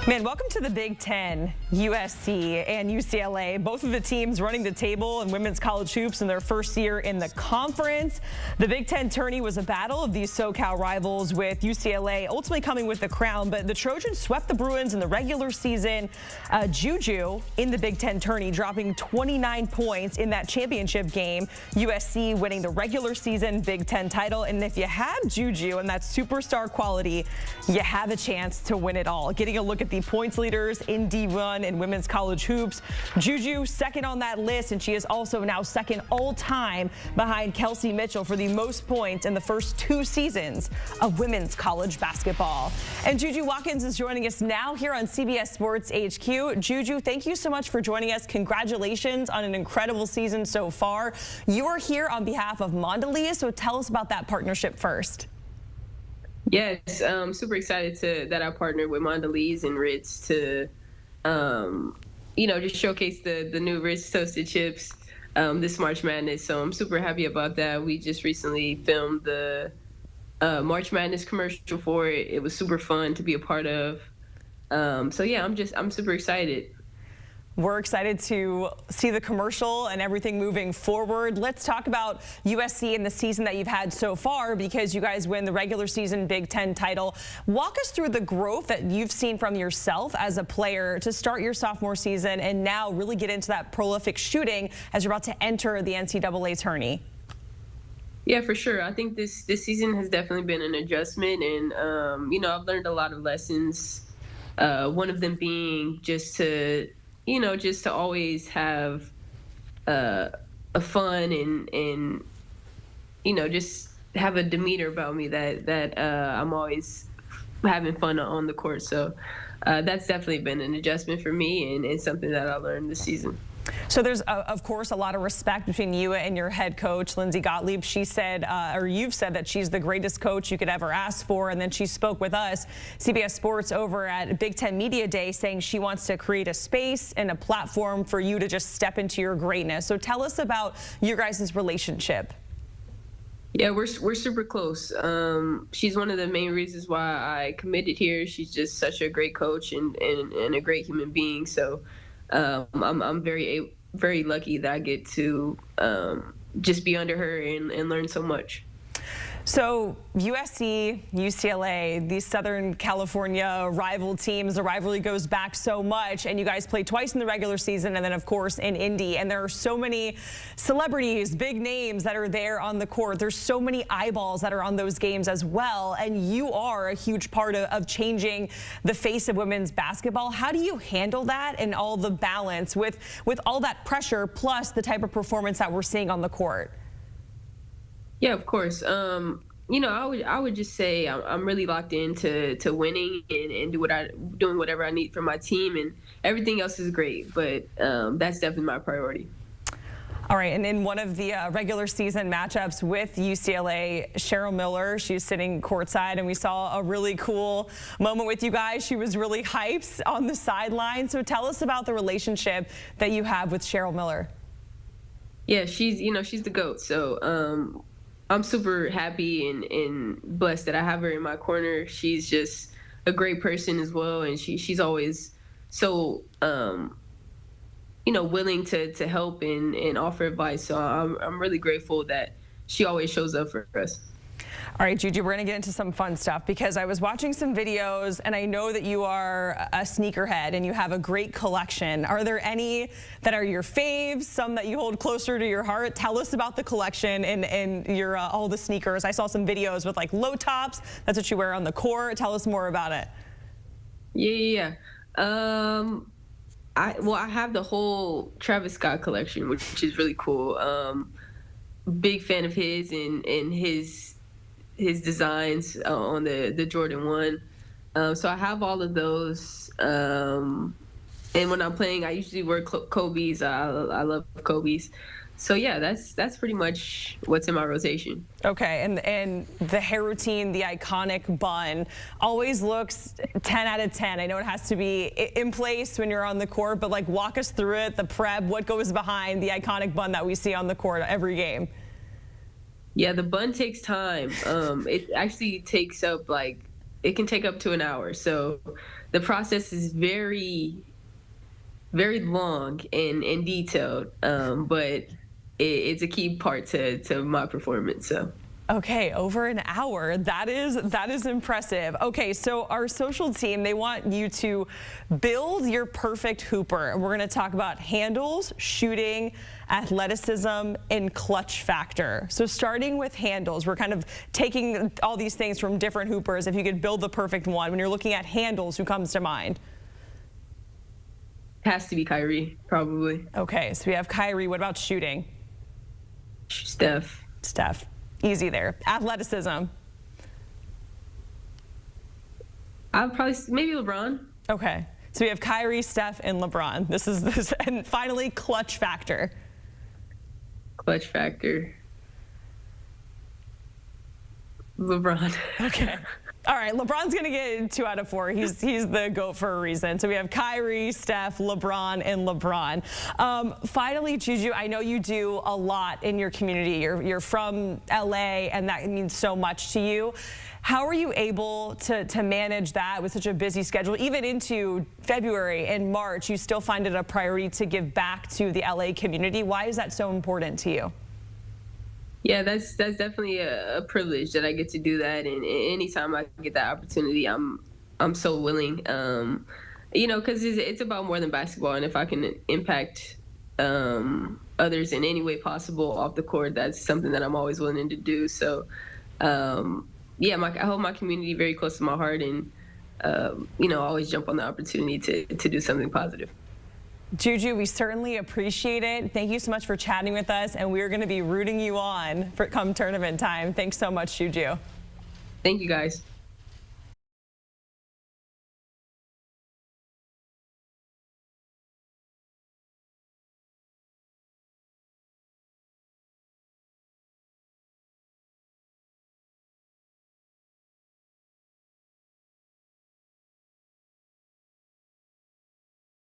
Man, welcome to the Big Ten. USC and UCLA, both of the teams running the table in women's college hoops in their first year in the conference. The Big Ten tourney was a battle of these SoCal rivals, with UCLA ultimately coming with the crown, but the Trojans swept the Bruins in the regular season. JuJu in the Big Ten tourney, dropping 29 points in that championship game. USC winning the regular season Big Ten title. And if you have JuJu and that superstar quality, you have a chance to win it all. Getting a look at the points leaders in D1 and women's college hoops. JuJu second on that list, and she is also now second all-time behind Kelsey Mitchell for the most points in the first 2 seasons of women's college basketball. And JuJu Watkins is joining us now here on CBS Sports HQ. JuJu, thank you so much for joining us. Congratulations on an incredible season so far. You are here on behalf of Manderly, so tell us about that partnership first. Yes, super excited that I partnered with Manderly and Ritz to, just showcase the new Ritz Toasted Chips this March Madness. So I'm super happy about that. We just recently filmed the March Madness commercial for it. It was super fun to be a part of. So yeah, I'm super excited. We're excited to see the commercial and everything moving forward. Let's talk about USC and the season that you've had so far, because you guys win the regular season Big Ten title. Walk us through the growth that you've seen from yourself as a player to start your sophomore season and now really get into that prolific shooting as you're about to enter the NCAA tourney. Yeah, for sure. I think this season has definitely been an adjustment, and I've learned a lot of lessons. One of them being just to always have a fun and just have a demeanor about me that I'm always having fun on the court. So that's definitely been an adjustment for me, and it's something that I learned this season. So there's, of course, a lot of respect between you and your head coach, Lindsay. She said, or you've said, that she's the greatest coach you could ever ask for. And then she spoke with us, CBS Sports, over at Big Ten Media Day, saying she wants to create a space and a platform for you to just step into your greatness. So tell us about your guys' relationship. Yeah, we're super close. She's one of the main reasons why I committed here. She's just such a great coach and a great human being. So I'm very lucky that I get to just be under her and learn so much. So USC, UCLA, these Southern California rival teams, the rivalry goes back so much, and you guys play twice in the regular season and then, of course, in Indy. And there are so many celebrities, big names that are there on the court. There's so many eyeballs that are on those games as well, and you are a huge part of changing the face of women's basketball. How do you handle that and all the balance with all that pressure plus the type of performance that we're seeing on the court? Yeah, of course. I would just say I'm really locked into winning and doing whatever I need for my team, and everything else is great. But that's definitely my priority. All right, and in one of the regular season matchups with UCLA, Cheryl Miller, she's sitting courtside, and we saw a really cool moment with you guys. She was really hyped on the sideline. So tell us about the relationship that you have with Cheryl Miller. Yeah, she's the GOAT. So I'm super happy and blessed that I have her in my corner. She's just a great person as well, and she's always so willing to help and offer advice. So I'm really grateful that she always shows up for us. All right, JuJu, we're going to get into some fun stuff, because I was watching some videos, and I know that you are a sneakerhead and you have a great collection. Are there any that are your faves, some that you hold closer to your heart? Tell us about the collection and your all the sneakers. I saw some videos with like low tops. That's what you wear on the court. Tell us more about it. Yeah. I have the whole Travis Scott collection, which is really cool. Big fan of his and his designs on the Jordan 1. So I have all of those. And when I'm playing, I usually wear Kobe's. I love Kobe's. So yeah, that's pretty much what's in my rotation. Okay, and the hair routine, the iconic bun, always looks 10 out of 10. I know it has to be in place when you're on the court, but like walk us through it, the prep, what goes behind the iconic bun that we see on the court every game. Yeah, the bun takes time. It actually takes up like it can take up to an hour. So the process is very, very long and detailed, but it's a key part to my performance. So. Okay, over an hour. That is impressive. Okay, so our social team, they want you to build your perfect hooper. We're going to talk about handles, shooting, athleticism, and clutch factor. So starting with handles, we're kind of taking all these things from different hoopers. If you could build the perfect one, when you're looking at handles, who comes to mind? Has to be Kyrie, probably. Okay, so we have Kyrie. What about shooting? Steph. Easy there. Athleticism. I'll probably maybe LeBron. Okay. So we have Kyrie, Steph, and LeBron. This is and finally clutch factor. Clutch factor. LeBron. Okay. All right, LeBron's going to get 2 out of 4. He's the GOAT for a reason. So we have Kyrie, Steph, LeBron, and LeBron. Finally, JuJu, I know you do a lot in your community. You're from LA, and that means so much to you. How are you able to manage that with such a busy schedule? Even into February and March, you still find it a priority to give back to the LA community. Why is that so important to you? Yeah, that's definitely a privilege that I get to do that, and anytime I get that opportunity, I'm so willing. You know, because it's about more than basketball, and if I can impact others in any way possible off the court, that's something that I'm always willing to do. So, yeah, I hold my community very close to my heart, and you know, always jump on the opportunity to do something positive. JuJu, we certainly appreciate it. Thank you so much for chatting with us, and we're going to be rooting you on for come tournament time. Thanks so much, JuJu. Thank you, guys.